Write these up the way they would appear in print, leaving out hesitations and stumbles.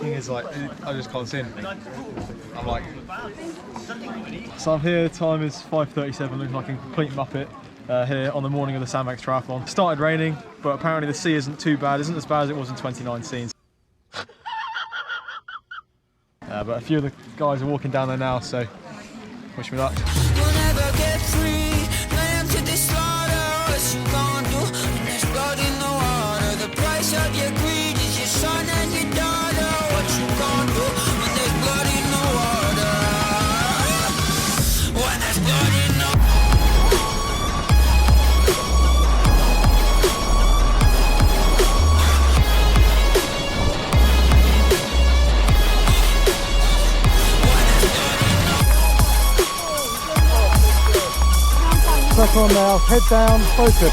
Is like I just can't see anything. I'm like, so I'm here. Time is 5:37. Looking like a complete muppet here on the morning of the Sandbanks Triathlon. Started raining, but apparently the sea isn't too bad. Isn't as bad as it was in 2019. But a few of the guys are walking down there now, so wish me luck. Back on now, head down, focus.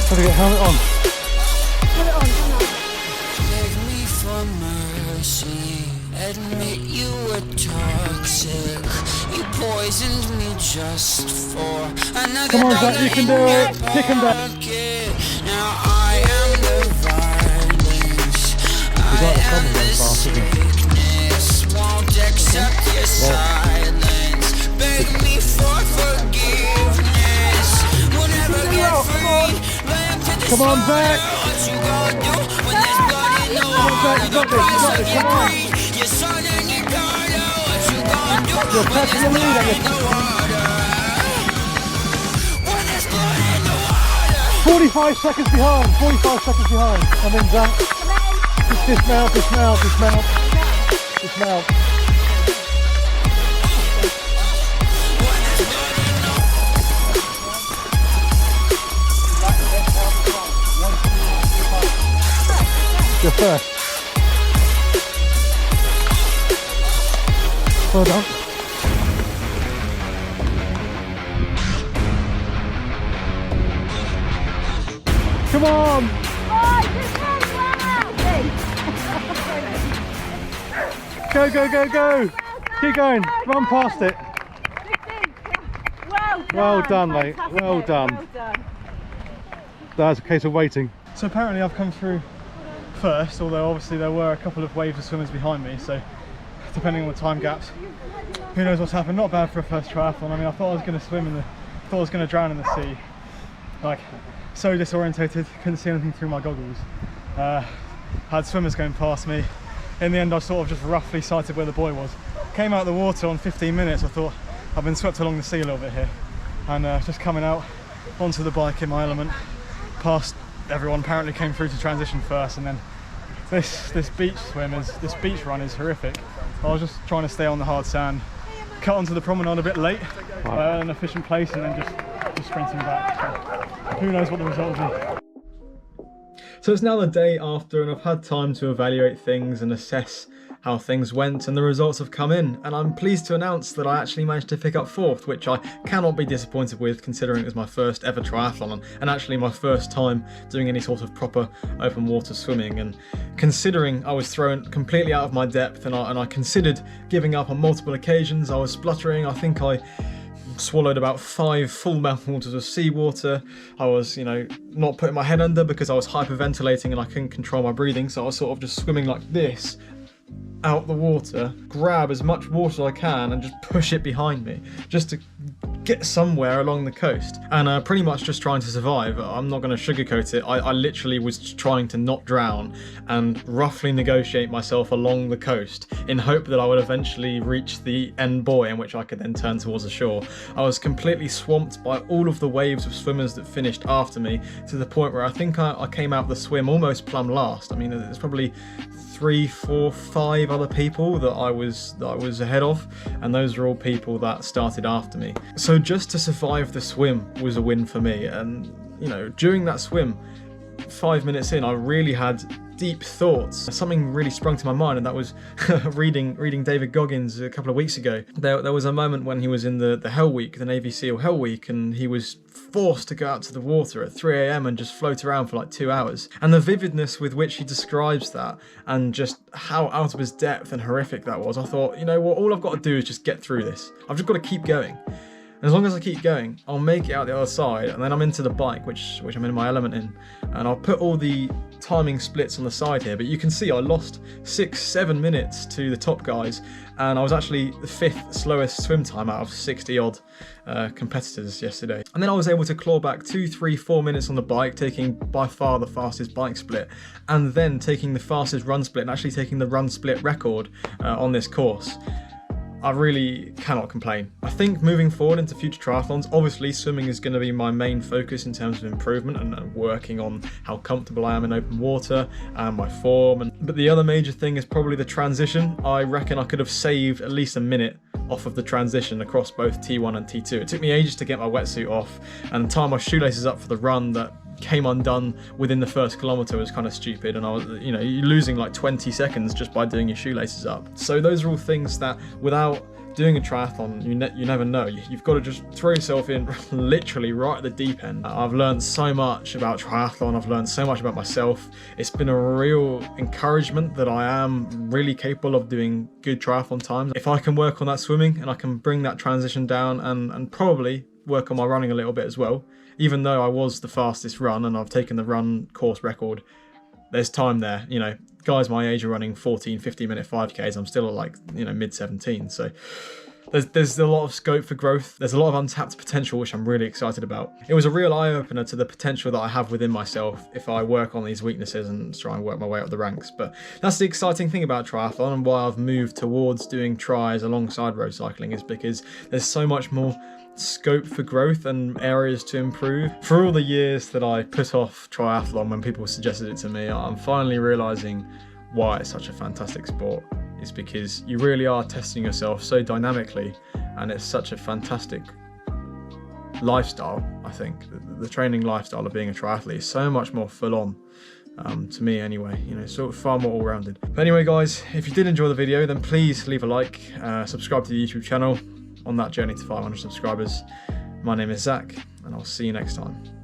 Gotta get helmet on. Put it on, hang on. Beg me for mercy, admit you were toxic. You poisoned me just for another. Come on, Zach, you can do it. Kick him back. Now I am the violence. I am the sickness. Won't accept your silence. Beg me for forgiveness. We'll never get free. Come on, Zach. What you gonna do when there's blood in the water? The price of your greed, your son and your daughter. What you gonna do when there's blood in the water? When there's blood in the water. 45 seconds behind, 45 seconds behind. And then Zach. Dismount, dismount, dismount. Dismount. You're first. Well done. Come on! Oh, just Go, go, go, go! Keep going. Run past it. Well done, mate. Well done. Well done. That's a case of waiting. So apparently I've come through first, although obviously there were a couple of waves of swimmers behind me, so depending on the time gaps, who knows what's happened. Not bad for a first triathlon. I mean, I thought I was going to swim in the, thought I was going to drown in the sea. Like, so disorientated, couldn't see anything through my goggles. Had swimmers going past me. In the end, I sort of just roughly sighted where the buoy was. Came out of the water on 15 minutes. I thought I've been swept along the sea a little bit here, and just coming out onto the bike in my element, past everyone. Apparently came through to transition first, and then this beach run is horrific. I was just trying to stay on the hard sand, cut onto the promenade a bit late, an efficient place, and then just sprinting back. So who knows what the result will be. So it's now the day after, and I've had time to evaluate things and assess how things went, and the results have come in, and I'm pleased to announce that I actually managed to pick up fourth, which I cannot be disappointed with, considering it was my first ever triathlon and actually my first time doing any sort of proper open water swimming, and considering I was thrown completely out of my depth and I considered giving up on multiple occasions. I was spluttering. I think I swallowed about 5 full mouthfuls of seawater. I was, not putting my head under because I was hyperventilating and I couldn't control my breathing, so I was sort of just swimming like this out the water, grab as much water as I can and just push it behind me, just to get somewhere along the coast, and pretty much just trying to survive. I'm not going to sugarcoat it. I literally was trying to not drown and roughly negotiate myself along the coast in hope that I would eventually reach the end buoy in which I could then turn towards the shore. I was completely swamped by all of the waves of swimmers that finished after me, to the point where I think I came out the swim almost plumb last. I mean, there's probably 3, 4, 5 other people that I was ahead of, and those are all people that started after me. So just to survive the swim was a win for me. And you know, during that swim, 5 minutes in, I really had deep thoughts. Something really sprung to my mind, and that was reading David Goggins a couple of weeks ago. There was a moment when he was in the Hell Week, the Navy SEAL Hell Week, and he was forced to go out to the water at 3 AM and just float around for like 2 hours. And the vividness with which he describes that, and just how out of his depth and horrific that was, I thought, you know what, all I've got to do is just get through this. I've just got to keep going. And as long as I keep going, I'll make it out the other side, and then I'm into the bike, which I'm in my element in, and I'll put all the timing splits on the side here. But you can see I lost 6-7 minutes to the top guys, and I was actually the 5th slowest swim time out of 60 odd competitors yesterday. And then I was able to claw back 2, 3, 4 minutes on the bike, taking by far the fastest bike split, and then taking the fastest run split, and actually taking the run split record on this course. I really cannot complain. I think moving forward into future triathlons, obviously swimming is going to be my main focus in terms of improvement and working on how comfortable I am in open water and my form. But the other major thing is probably the transition. I reckon I could have saved at least a minute off of the transition across both T1 and T2. It took me ages to get my wetsuit off, and tie my shoelaces up for the run that came undone within the first kilometre was kind of stupid, and I was, you know, you're losing like 20 seconds just by doing your shoelaces up. So those are all things that without doing a triathlon, you never know. You've got to just throw yourself in literally right at the deep end. I've learned so much about triathlon, I've learned so much about myself. It's been a real encouragement that I am really capable of doing good triathlon times. If I can work on that swimming and I can bring that transition down and probably work on my running a little bit as well, even though I was the fastest run and I've taken the run course record, there's time there. You know, guys my age are running 14, 15 minute 5Ks. I'm still at like, you know, mid 17. So there's a lot of scope for growth. There's a lot of untapped potential, which I'm really excited about. It was a real eye opener to the potential that I have within myself if I work on these weaknesses and try and work my way up the ranks. But that's the exciting thing about triathlon, and why I've moved towards doing tries alongside road cycling, is because there's so much more scope for growth and areas to improve. For all the years that I put off triathlon when people suggested it to me, I'm finally realizing why it's such a fantastic sport. It's because you really are testing yourself so dynamically, and it's such a fantastic lifestyle. I think the training lifestyle of being a triathlete is so much more full on, to me anyway, you know, sort of far more all-rounded. But anyway guys, if you did enjoy the video, then please leave a like, subscribe to the YouTube channel on that journey to 500 subscribers. My name is Zach, and I'll see you next time.